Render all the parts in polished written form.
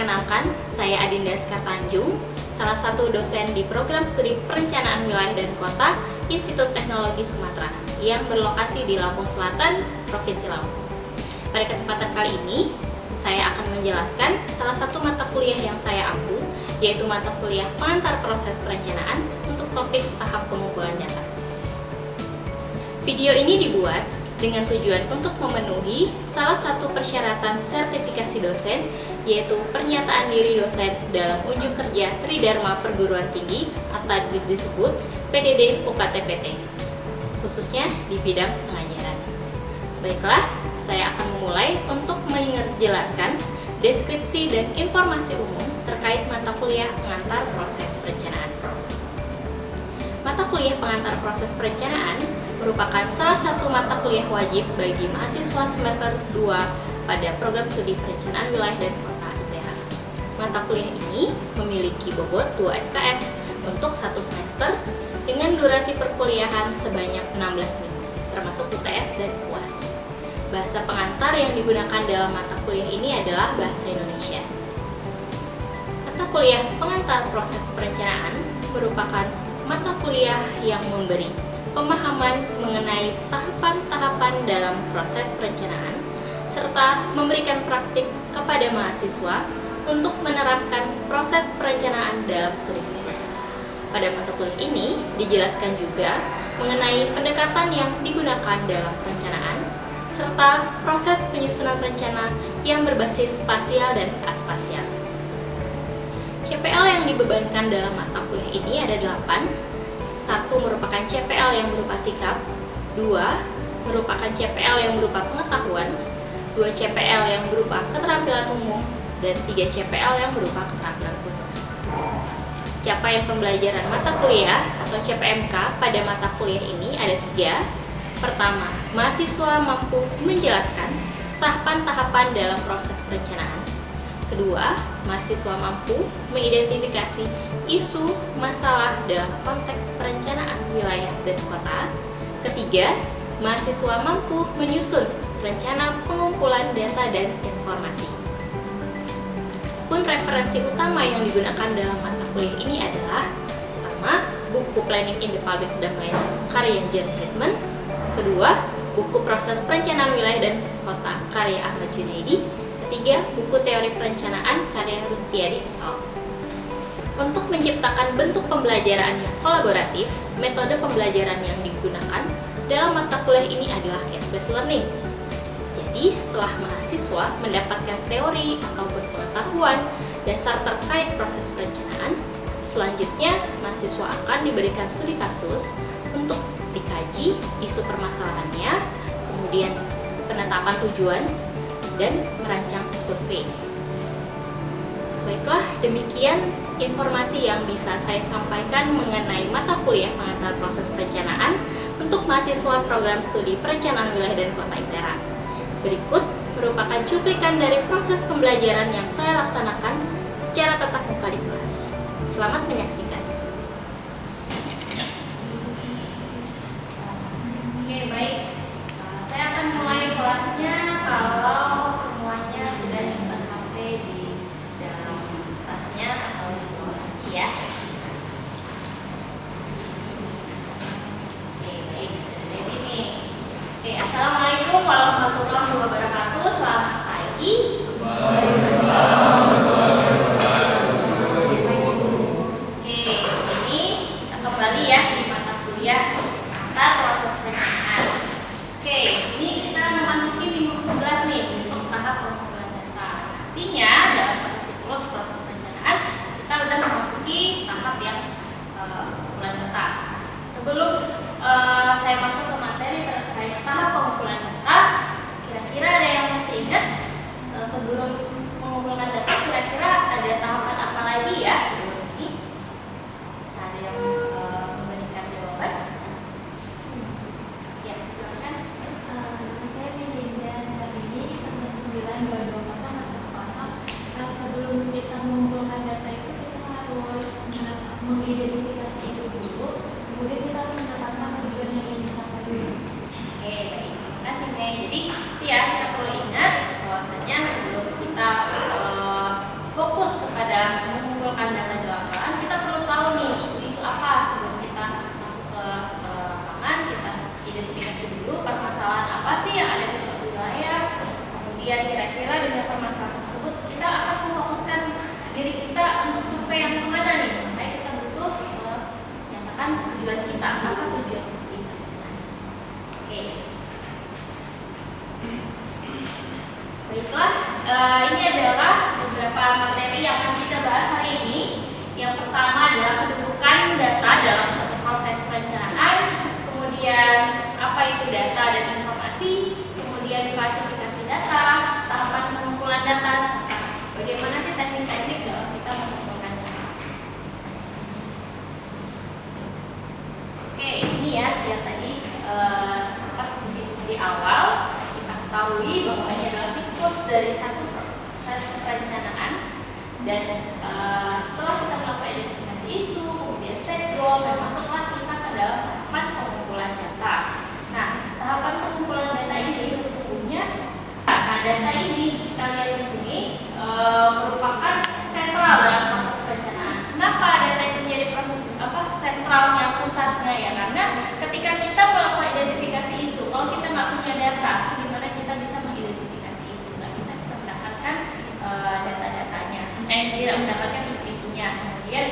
Perkenalkan, saya Adinda Skartanjung, salah satu dosen di program studi Perencanaan Wilayah dan Kota Institut Teknologi Sumatera yang berlokasi di Lampung Selatan, Provinsi Lampung. Pada kesempatan kali ini, saya akan menjelaskan salah satu mata kuliah yang saya ampu, yaitu mata kuliah pengantar proses perencanaan untuk topik tahap pengumpulan data. Video ini dibuat dengan tujuan untuk memenuhi salah satu persyaratan sertifikasi dosen, yaitu pernyataan diri dosen dalam unjuk kerja Tridharma Perguruan Tinggi atau disebut PDD UKT-PT, khususnya di bidang pengajaran. Baiklah, saya akan memulai untuk menjelaskan deskripsi dan informasi umum terkait mata kuliah pengantar proses perencanaan. Mata kuliah pengantar proses perencanaan merupakan salah satu mata kuliah wajib bagi mahasiswa semester 2 pada program studi Perencanaan Wilayah dan Kota ITH. Mata kuliah ini memiliki bobot 2 SKS untuk satu semester dengan durasi perkuliahan sebanyak 16 minggu, termasuk UTS dan UAS. Bahasa pengantar yang digunakan dalam mata kuliah ini adalah bahasa Indonesia. Mata kuliah pengantar proses perencanaan merupakan mata kuliah yang memberi pemahaman mengenai tahapan-tahapan dalam proses perencanaan, serta memberikan praktik kepada mahasiswa untuk menerapkan proses perencanaan dalam studi kasus. Pada mata kuliah ini dijelaskan juga mengenai pendekatan yang digunakan dalam perencanaan, serta proses penyusunan rencana yang berbasis spasial dan aspasial. CPL yang dibebankan dalam mata kuliah ini ada 8. 1 merupakan CPL yang berupa sikap, 2 merupakan CPL yang berupa pengetahuan, 2 CPL yang berupa keterampilan umum, dan 3 CPL yang berupa keterampilan khusus. Capaian pembelajaran mata kuliah atau CPMK pada mata kuliah ini ada 3. Pertama, mahasiswa mampu menjelaskan tahapan-tahapan dalam proses perencanaan. Kedua, mahasiswa mampu mengidentifikasi isu masalah dalam konteks perencanaan wilayah dan kota. Ketiga, mahasiswa mampu menyusun rencana pengumpulan data dan informasi. Pun referensi utama yang digunakan dalam mata kuliah ini adalah pertama, buku Planning in the Public Domain karya John Friedman. Kedua, buku Proses Perencanaan Wilayah dan Kota karya Ahmad Junaidi. Ketiga, buku Teori Perencanaan karya Rustiadi et al. Untuk menciptakan bentuk pembelajaran yang kolaboratif, metode pembelajaran yang digunakan dalam mata kuliah ini adalah case-based learning. Jadi, setelah mahasiswa mendapatkan teori ataupun pengetahuan dasar terkait proses perencanaan, selanjutnya mahasiswa akan diberikan studi kasus untuk dikaji isu permasalahannya, kemudian penetapan tujuan, dan merancang survei. Baiklah, demikian informasi yang bisa saya sampaikan mengenai mata kuliah pengantar proses perencanaan untuk mahasiswa program studi Perencanaan Wilayah dan Kota ITERA. Berikut merupakan cuplikan dari proses pembelajaran yang saya laksanakan secara tatap muka di kelas. Selamat menyaksikan. Oke, baik. Saya akan mulai kelasnya kalau semuanya sudah nyimpan HP di dalam tasnya atau di bawah kaki ya. Oke, baik, sudah ready nih. Oke, assalamualaikum warahmatullahi wabarakatuh. Selamat pagi. Oke, ini kita kembali ya di mata kuliah pengantar proses perencanaan. Kemudian kira-kira dengan permasalahan tersebut kita akan memfokuskan diri kita untuk survei yang kemana nih? Makanya kita butuh menyatakan tujuan kita, apa tujuan kita. Oke. Baiklah, ini adalah beberapa materi yang akan kita bahas hari ini. Yang pertama adalah kedudukan data dalam suatu proses perencanaan, kemudian apa itu data dan informasi, kemudian klasifikasi data, tahapan pengumpulan data, serta bagaimana sih teknik-teknik dalam kita mengumpulkan data. Oke, ini ya yang tadi sempat disinggung di awal. Kita ketahui bahwa ini adalah siklus dari satu proses perencanaan, dan setelah kita melakukan identifikasi isu, kemudian state goal, dan masuklah kita ke dalam tahapan pengumpulan data. Nah, tahapan pengumpulan data ini sesungguhnya, nah data ini kita lihat di sini merupakan sentral dalam proses perencanaan. Kenapa data itu menjadi proses sentralnya, pusatnya ya? Karena ketika kita melakukan identifikasi isu, kalau kita nggak punya data, itu gimana kita bisa mengidentifikasi isu? Nggak bisa kita mendapatkan data-datanya, tidak mendapatkan isu-isunya. Kemudian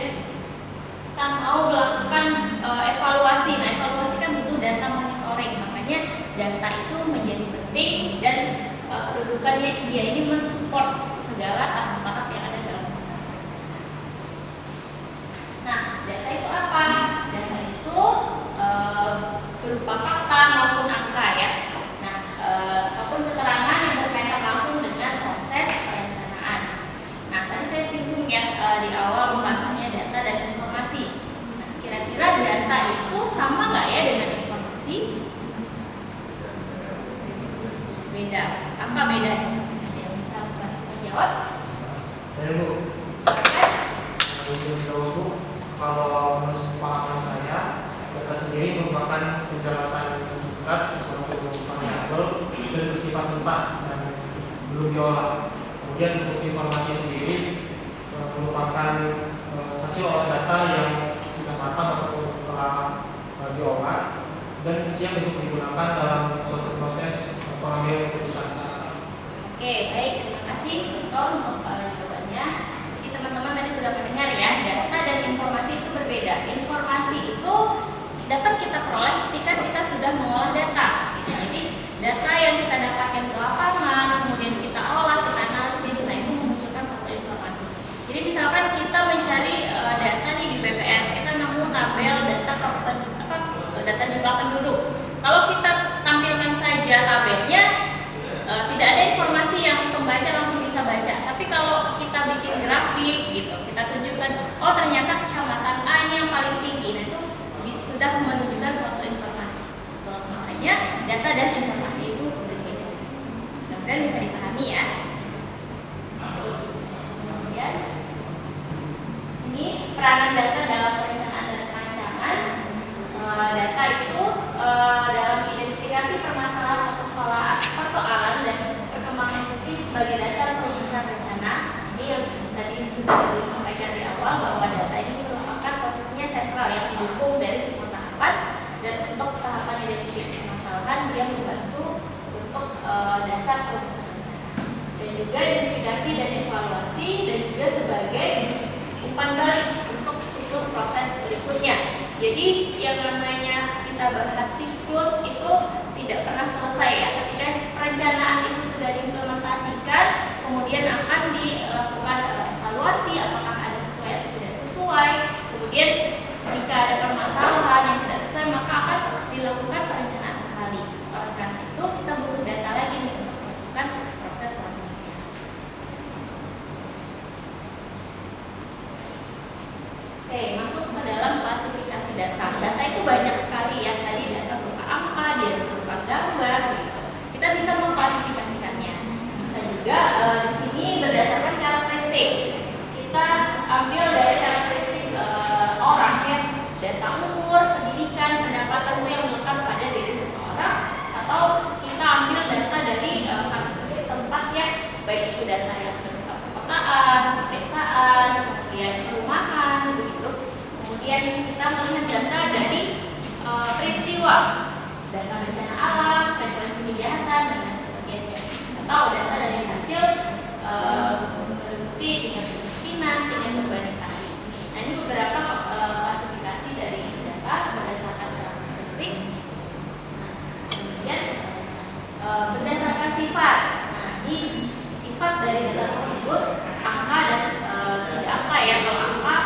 kita mau melakukan evaluasi. Nah, evaluasi kan butuh data monitoring, makanya data itu menjadi penting, dan kedudukannya dia ini mensupport segala tahap-tahap yang ada dalam proses perencanaan. Nah, data itu apa? Data itu berupa fakta maupun angka ya. Nah, ataupun keterangan yang berkaitan langsung dengan proses perencanaan. Nah, tadi saya singgung ya di awal pembahasannya data dan informasi. Nah, kira-kira data itu sama nggak ya dengan informasi? Beda. Apa bedanya? Yang bisa membantu menjawab? Saya Bu. Silakan. Kalau menurut pengalaman saya, data sendiri merupakan penjelasan singkat suatu variabel dan bersifat mentah dan belum diolah. Kemudian untuk informasi sendiri merupakan hasil olah data yang sudah matang ataupun telah diolah dan siap untuk digunakan dalam suatu proses pengambilan keputusan. Oke, baik, terima kasih untuk jawabannya. Jadi teman-teman tadi sudah mendengar ya, data dan informasi itu berbeda. Informasi itu dapat kita peroleh ketika kita sudah mengolah data. Jadi data yang kita dapatkan ke lapangan, kemudian kita olah, kita analisis, nah itu memunculkan satu informasi. Jadi misalkan kita mencari data nih di BPS, kita nemu tabel data jumlah penduduk. Kalau kita tampilkan saja tabelnya, tidak ada informasi yang pembaca langsung bisa baca. Tapi kalau kita bikin grafik gitu, kita tunjukkan, oh ternyata kecamatan A ini yang paling tinggi, nah itu sudah menunjukkan suatu informasi. Makanya data dan informasi itu berbeda. Mudah-mudahan bisa dipahami ya. Kemudian ini peranan data dalam perencanaan dan perancangan. Data itu dalam identifikasi permasalahan atau persoalan dan perkembangan esensi sebagai dasar perumusan rencana. Ini yang tadi sudah disampaikan di awal bahwa data ini merupakan posisinya sentral yang mendukung dari semua tahapan, dan untuk tahapan identifikasi permasalahan dia membantu untuk dasar perumusan rencana, dan juga identifikasi dan evaluasi, dan juga sebagai umpan balik untuk siklus proses berikutnya. Jadi yang namanya kita bahas siklus itu tidak pernah selesai ya. Ketika perencanaan itu sudah diimplementasikan, kemudian akan dilakukan evaluasi apakah ada sesuai atau tidak sesuai. Kemudian jika ada permasalahan yang tidak sesuai, maka akan dilakukan perencanaan kembali. Oleh karena itu kita butuh data lagi nih untuk melakukan proses selanjutnya. Oke, masuk ke dalam klasifikasi data. Data itu banyak sekali ya. Tadi data berupa angka, dia berupa gambar, gitu. Kita bisa mengklasifikasikannya. Bisa juga di sini berdasarkan karakteristik. Kita ambil dari karakteristik orang ya, data umur, pendidikan, pendapatan itu yang melekat pada diri seseorang, atau kita ambil data dari karakteristik tempat ya, baik itu data yang bersifat perkotaan, pedesaan, kemudian perumahan, begitu. Kemudian kita melihat data dari peristiwa, data bencana alam, frekuensi kejahatan, dan lain sebagainya, atau data dari dari data tersebut angka dan tidak angka ya. Kalau angka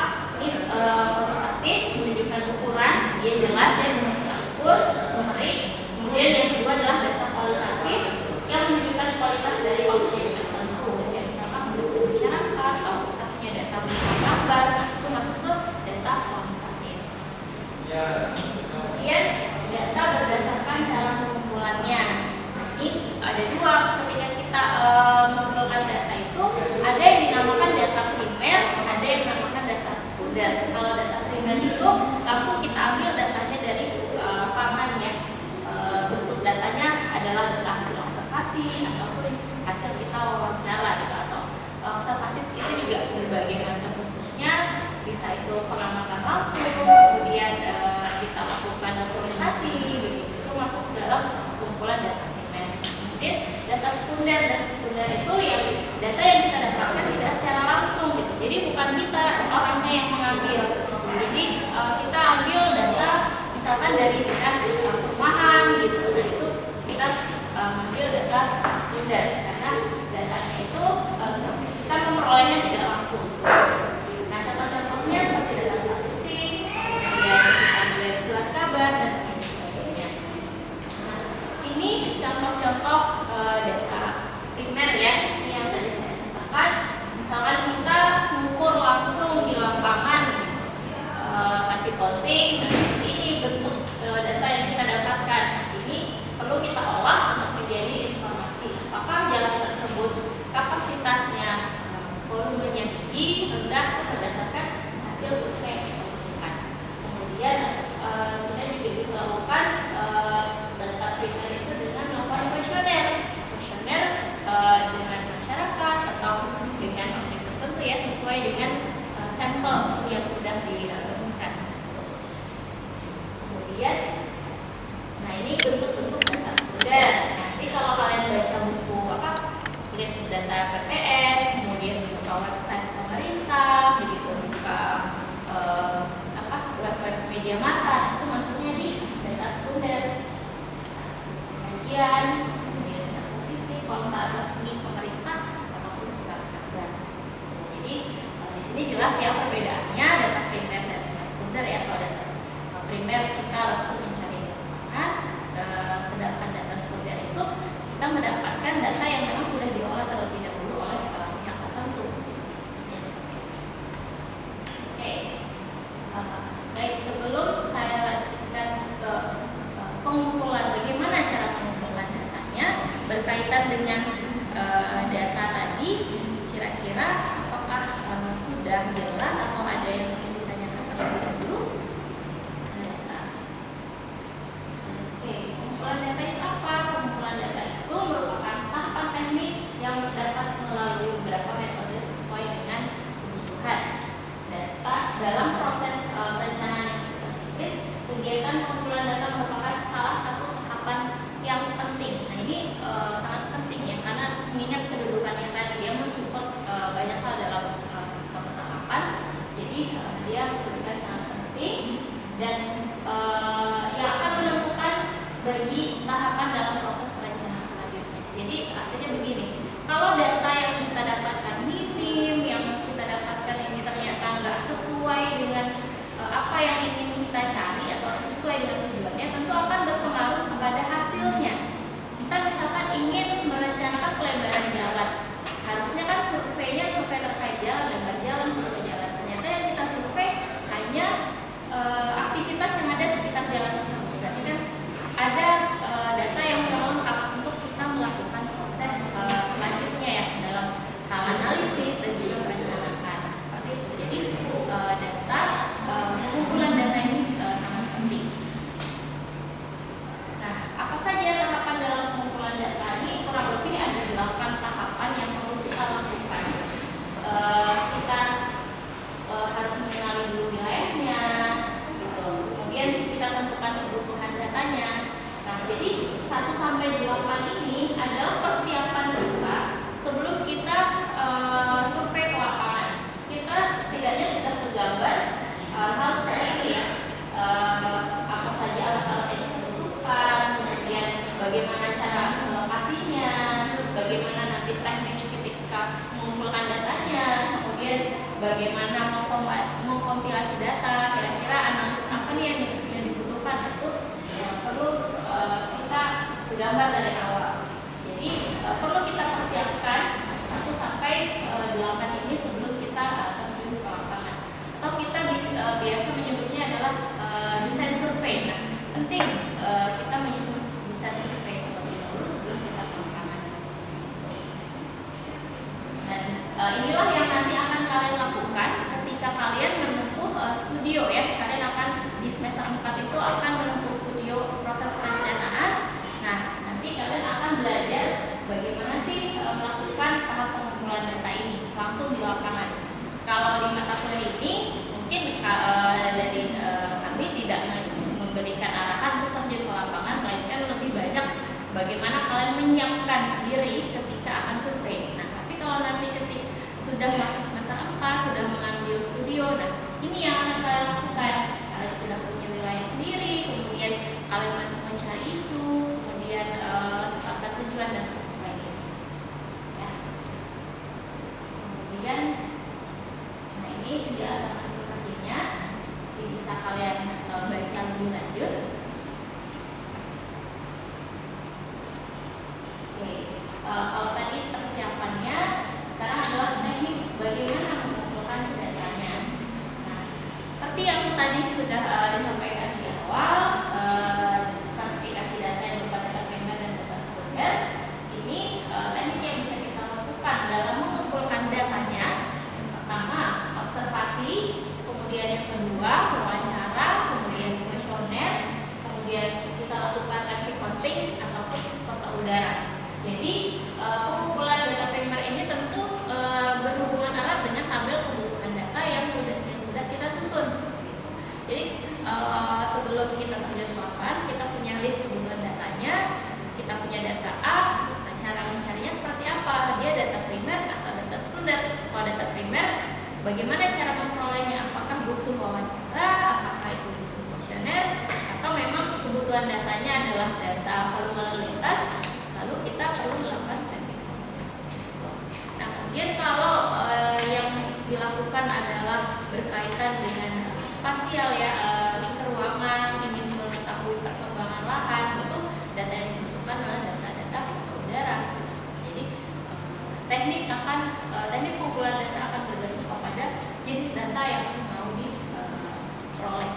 ini kuantitatif, menunjukkan ukuran, dia jelas ya, bisa kita ukur, numerik. Kemudian yang kedua adalah data kualitatif yang menunjukkan kualitas dari objek tertentu. Ya, misalkan bisa masyarakat atau kita punya data berupa gambar, itu masuk ke data kualitatif. Kemudian data berdasarkan cara pengumpulannya. Nah, ini ada dua. Ketika kita mengumpulkan data itu, ada yang dinamakan data primer, ada yang dinamakan data sekunder. Kalau data primer itu langsung kita ambil datanya dari lapangan ya. Bentuk datanya adalah data hasil observasi ataupun hasil kita wawancara gitu, atau observasi itu juga berbagai macam bentuknya. Bisa itu pengamatan langsung, kemudian kita lakukan dokumentasi, begitu, itu masuk dalam kumpulan data primer. Kemudian data sekunder itu yang data yang kita dapatkan tidak secara langsung gitu. Jadi bukan kita orangnya yang mengambil. Jadi kita ambil data misalkan dari dinas perumahan gitu. Nah, itu kita ambil data sekunder karena datanya itu kita memperolehnya tidak langsung. Nah, contoh-contohnya seperti data statistik, kemudian kita ambil dari surat kabar dan lain sebagainya. Nah, ini contoh-contoh data primer ya, ini yang tadi saya katakan. Misalkan kita mengukur langsung di lapangan, country counting. Nah, ini bentuk data yang kita dapatkan. Ini perlu kita olah untuk menjadi informasi. Apakah jalan tersebut kapasitasnya, volumenya tinggi, rendah, itu berdasarkan hasil survei yang kita lakukan. Kemudian kita juga bisa lakukan data primer itu dengan melakukan kuesioner dengan masyarakat atau dengan objek tertentu ya, sesuai dengan sampel yang sudah dirumuskan. Kemudian, nah ini bentuk-bentuk data sekunder. Nanti kalau kalian baca buku lihat data PPS, kemudian buka website pemerintah, begitu buka web media massa, itu maksudnya di data sekunder. Kajian, kemudian data statistik, komentar resmi pemerintah ataupun surat kabar. Jadi di sini jelas ya perbedaannya data primer dan data sekunder ya. Kalau data primer kita langsung mencari lapangan, sedangkan data sekunder itu kita mendapatkan data yang memang sudah diolah terlebih dahulu oleh pihak tertentu. Ya, seperti itu. Oke. Baik, sebelum saya lanjutkan ke pengumpulan, bagaimana cara mengumpulkan data? ketika mengumpulkan datanya, kemudian bagaimana mengkompilasi data, kira-kira analisis apa nih yang dibutuhkan, itu perlu kita gambar dari awal. Jadi perlu kita persiapkan 1 sampai 8 ini sebelum kita terjun ke lapangan. Atau kita biasa menyebutnya adalah desain survei. Nah, penting kita menyusun desain survei terlebih dahulu sebelum kita ke lapangan. Dan inilah yang nanti akan kalian lakukan ketika kalian menempuh studio ya. Kalian akan di semester 4 itu akan menempuh studio proses perencanaan. Nah, nanti kalian akan belajar bagaimana sih melakukan tahap pengumpulan data ini langsung di lapangan. Kalau di mata kuliah ini mungkin dari kami tidak memberikan arahan untuk terjun ke lapangan, melainkan lebih banyak bagaimana kalian menyiapkan diri ketika akan survei. Nah, tapi kalau nanti ketika sudah masuk semester 4, sudah mengambil studio, nah ini yang akan kalian lakukan. Kalian sudah punya wilayah sendiri, kemudian kalian mencari isu, kemudian tetapkan tujuan dan sebagainya. Ya. Kemudian, nah ini penjelasan masing-masingnya bisa kalian baca lebih lanjut. Oke, kalau tadi persiapannya, sekarang adalah teknik bagaimana mengumpulkan datanya. Nah, seperti yang tadi sudah disampaikan di awal, klasifikasi data yang berupa data primer dan data sekunder, ini teknik yang bisa kita lakukan dalam mengumpulkan datanya. Pertama, observasi, kemudian yang kedua, wawancara, kemudian kuesioner, kemudian kita lakukan rapid counting ataupun foto udara. Jadi pengumpulan data primer ini tentu berhubungan erat dengan tabel kebutuhan data yang sudah kita susun. Jadi sebelum kita terjun ke lapangan, kita punya list kebutuhan datanya, kita punya data A, nah cara mencarinya seperti apa? Dia data primer atau data sekunder? Kalau data primer, bagaimana cara memperolehnya? Apakah butuh wawancara? Apakah itu butuh kuesioner? Atau memang kebutuhan datanya adalah data volume lalu lintas? Lalu kita perlu melakukan traffic counting. Nah, kemudian kalau yang dilakukan adalah berkaitan dengan spasial ya, ke ruangan, ingin mengetahui perkembangan lahan, itu data yang dibutuhkan adalah data-data foto udara. Jadi teknik pengumpulan data akan bergantung kepada jenis data yang mau diperoleh.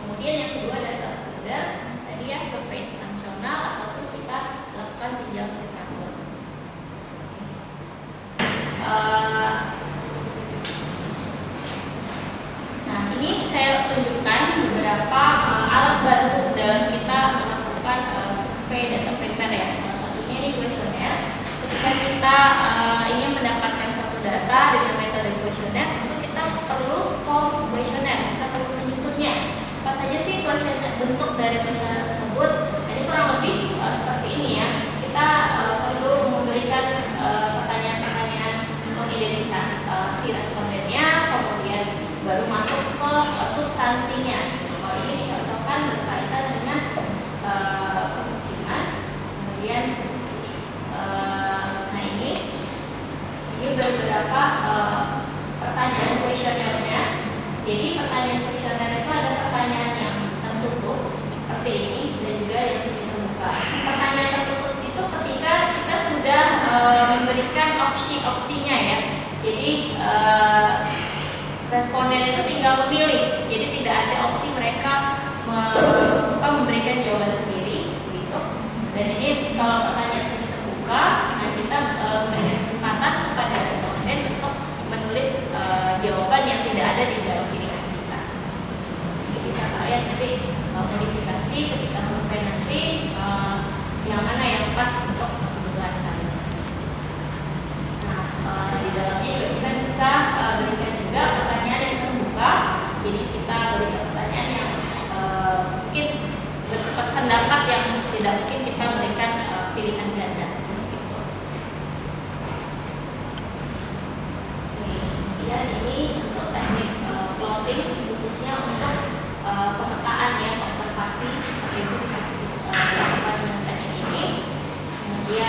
Kemudian yang kedua data sekunder, tadi ya survei instansional ataupun kita lakukan tinjau literatur. Nah, ini saya tunjukkan beberapa alat bantu dalam kita melakukan survei data primer ya. Salah satunya ini kuesioner. Ketika kita ingin mendapatkan suatu data dengan metode kuesioner, tentu kita perlu form kuesioner, kita perlu menyusunnya. Apa saja sih kuesioner, bentuk dari kuesioner tersebut? Ini kurang lebih seperti ini ya. Kita perlu memberikan pertanyaan-pertanyaan untuk identitas si respondennya, kemudian baru masuk ke substansinya. Kalau ini dicocokkan berkaitan dengan pemukiman, kemudian nah ini beberapa pertanyaan kuesionernya. Jadi pertanyaan kuesioner itu ada pertanyaan yang tertutup seperti ini dan juga yang semi terbuka. Pertanyaan tertutup itu ketika kita sudah memberikan opsi-opsinya ya. Jadi responden itu tinggal memilih. Jadi tidak ada opsi mereka memberikan jawaban sendiri begitu. Dan ini kalau pertanyaan semi terbuka, nah kita memberikan kesempatan kepada responden untuk menulis jawaban yang tidak ada di dalam pilihan kita. Jadi bisa kalian nanti modifikasi ketika survei nanti yang mana yang pas untuk kebutuhan kalian. Nah, di dalamnya juga kita bisa berikan juga pertanyaan yang terbuka. Jadi kita berikan pertanyaan yang mungkin bersifat pendapat yang tidak mungkin kita berikan pilihan ganda seperti itu. Kemudian ini untuk teknik plotting khususnya untuk pemetaan ya, observasi, itu bisa dilakukan dengan teknik ini. Kemudian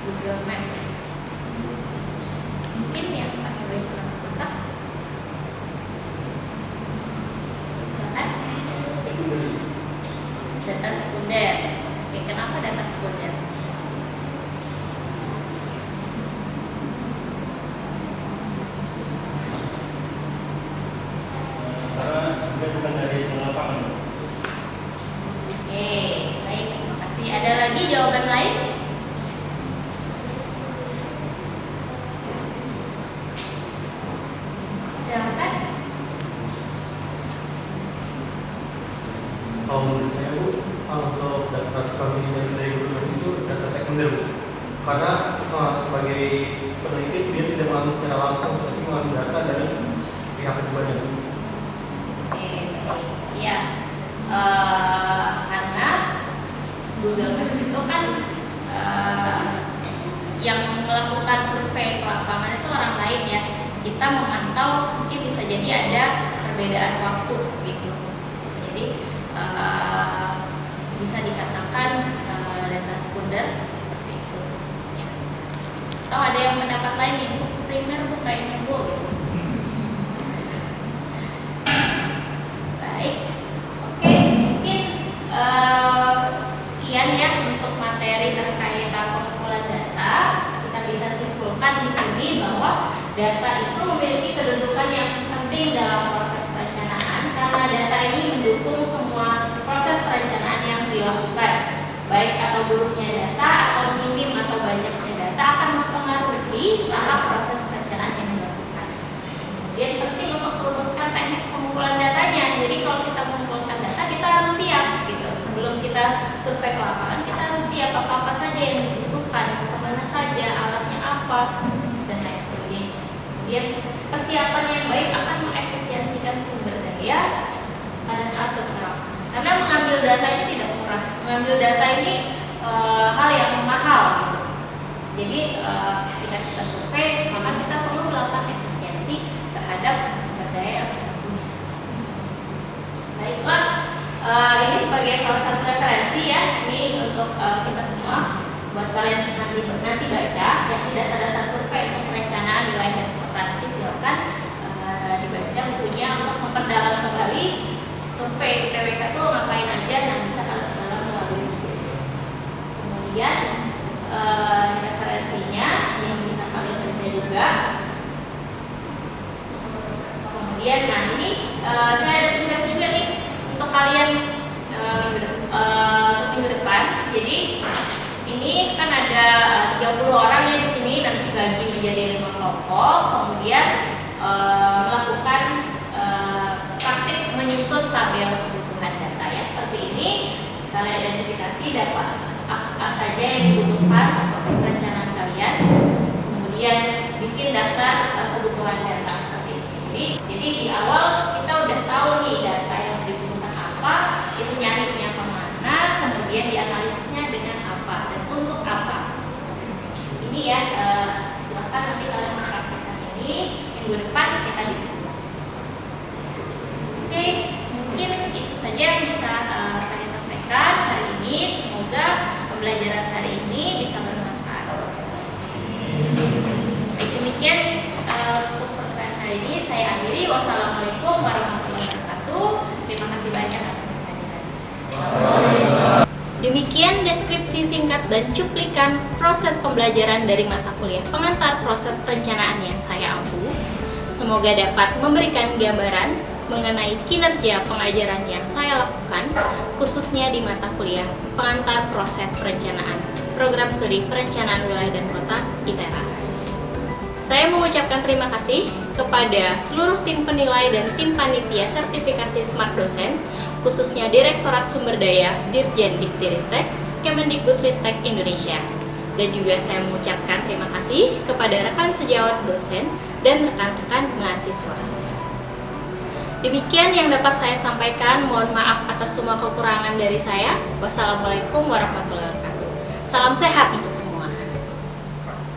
Google Maps. Mungkin yang pakai bocoran kontak. Silakan. Data sekunder. Oke, kenapa data sekunder? Karena sebenarnya bukan dari hasil lapangan. Oke, baik, terima kasih. Ada lagi jawaban lain? Silakan. Kalau menurut saya Bu, untuk data konsumen dari Google itu data sekunder Bu. Karena sebagai peneliti dia tidak mengambil secara langsung, tapi mengambil data dari pihak keduanya. Oke, baik. Ya, karena Google Maps itu kan yang melakukan survei ke lapangan itu orang lain ya. Kita memantau mungkin bisa jadi ada perbedaan waktu gitu. Jadi bisa dikatakan data sekunder seperti itu. Ya. Atau ada yang pendapat lain nih, Bu, primer Bu kayaknya Bu gitu. Baik, oke, mungkin sekian ya untuk materi terkait pengumpulan data. Kita bisa simpulkan di sini bahwa data itu memiliki kedudukan yang penting dalam proses perencanaan karena data ini mendukung semua proses perencanaan yang dilakukan. Baik atau buruknya data atau minim atau banyaknya data akan mempengaruhi tahap proses perencanaan yang dilakukan. Kemudian penting untuk merumuskan teknik pengumpulan datanya. Jadi kalau kita mengumpulkan data kita harus siap gitu. Sebelum kita survei ke lapangan kita harus siap apa saja yang dibutuhkan, kemana saja, alatnya apa, dan lain sebagainya. Kemudian persiapan yang baik akan mengefisiensikan sumber daya pada saat survei lapangan. Karena mengambil data ini tidak murah. Mengambil data ini hal yang mahal gitu. Jadi ketika kita survei maka kita perlu melakukan efisiensi terhadap sumber daya yang kita punya. Baiklah, ini sebagai salah satu referensi ya, ini untuk kita semua buat kalian nanti baca, yakni dasar-dasar survei untuk perencanaan wilayah dan kota. Nanti silakan dibaca bukunya untuk memperdalam kembali survei PWK itu ngapain aja yang bisa kalian perdalam melalui buku. Kemudian referensinya yang bisa kalian baca juga. Kemudian, nah ini saya ada tugas juga nih untuk kalian minggu depan. Jadi ini kan ada 30 orang ya di sini, nanti dibagi menjadi 5 kelompok. Kemudian melakukan praktik menyusun tabel kebutuhan data ya seperti ini. Kalian identifikasi data apa saja yang dibutuhkan untuk perencanaan kalian. Kemudian bikin daftar kebutuhan data seperti ini. Jadi di awal kita udah tahu nih data yang dibutuhkan apa, itu nyarinya kemana, kemudian dianalisisnya dengan apa dan untuk apa. Ini ya, silakan nanti kalian mempraktekkan ini. Minggu depan kita diskusi. Oke, mungkin itu saja yang bisa saya sampaikan hari ini. Semoga pembelajaran hari ini bisa bermanfaat. Baik, demikian untuk pertemuan hari ini saya akhiri. Wassalamualaikum warahmatullahi wabarakatuh. Terima kasih banyak atas kehadiran. Demikian deskripsi singkat dan cuplikan proses pembelajaran dari mata kuliah pengantar proses perencanaan yang saya ampu. Semoga dapat memberikan gambaran mengenai kinerja pengajaran yang saya lakukan, khususnya di mata kuliah pengantar proses perencanaan program studi perencanaan wilayah dan kota ITERA. Saya mengucapkan terima kasih kepada seluruh tim penilai dan tim panitia sertifikasi Smart Dosen, khususnya Direktorat Sumber Daya Dirjen Diktiristek, Kemendikbudristek Indonesia. Dan juga saya mengucapkan terima kasih kepada rekan sejawat dosen dan rekan-rekan mahasiswa. Demikian yang dapat saya sampaikan. Mohon maaf atas semua kekurangan dari saya. Wassalamualaikum warahmatullahi wabarakatuh. Salam sehat untuk semua.